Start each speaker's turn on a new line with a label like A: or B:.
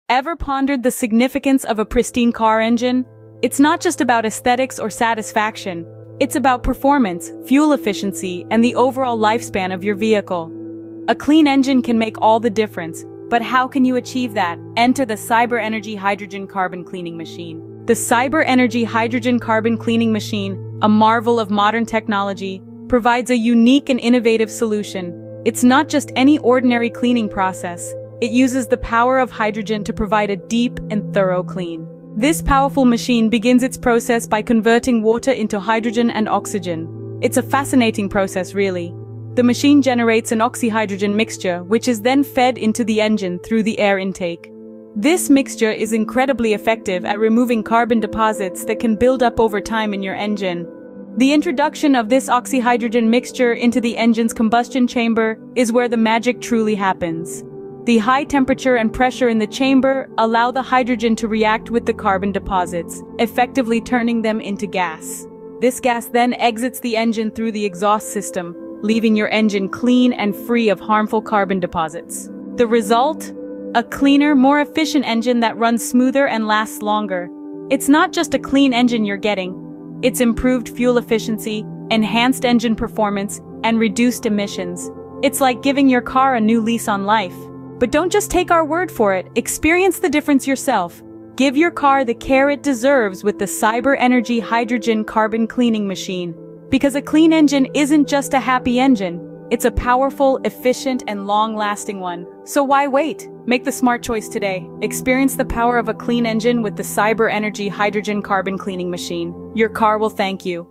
A: Ever pondered the significance of a pristine car engine? It's not just about aesthetics or satisfaction. It's about performance, fuel efficiency, and the overall lifespan of your vehicle. A clean engine can make all the difference, but how can you achieve that? Enter the Cyber Energy Hydrogen Carbon Cleaning Machine. The Cyber Energy Hydrogen Carbon Cleaning Machine, a marvel of modern technology, provides a unique and innovative solution. It's not just any ordinary cleaning process. It uses the power of hydrogen to provide a deep and thorough clean. This powerful machine begins its process by converting water into hydrogen and oxygen. It's a fascinating process, really. The machine generates an oxyhydrogen mixture, which is then fed into the engine through the air intake. This mixture is incredibly effective at removing carbon deposits that can build up over time in your engine. The introduction of this oxyhydrogen mixture into the engine's combustion chamber is where the magic truly happens. The high temperature and pressure in the chamber allow the hydrogen to react with the carbon deposits, effectively turning them into gas. This gas then exits the engine through the exhaust system, leaving your engine clean and free of harmful carbon deposits. The result? A cleaner, more efficient engine that runs smoother and lasts longer. It's not just a clean engine you're getting. It's improved fuel efficiency, enhanced engine performance, and reduced emissions. It's like giving your car a new lease on life. But don't just take our word for it, experience the difference yourself. Give your car the care it deserves with the Cyber Energy Hydrogen Carbon Cleaning Machine. Because a clean engine isn't just a happy engine, it's a powerful, efficient, and long-lasting one. So why wait? Make the smart choice today. Experience the power of a clean engine with the Cyber Energy Hydrogen Carbon Cleaning Machine. Your car will thank you.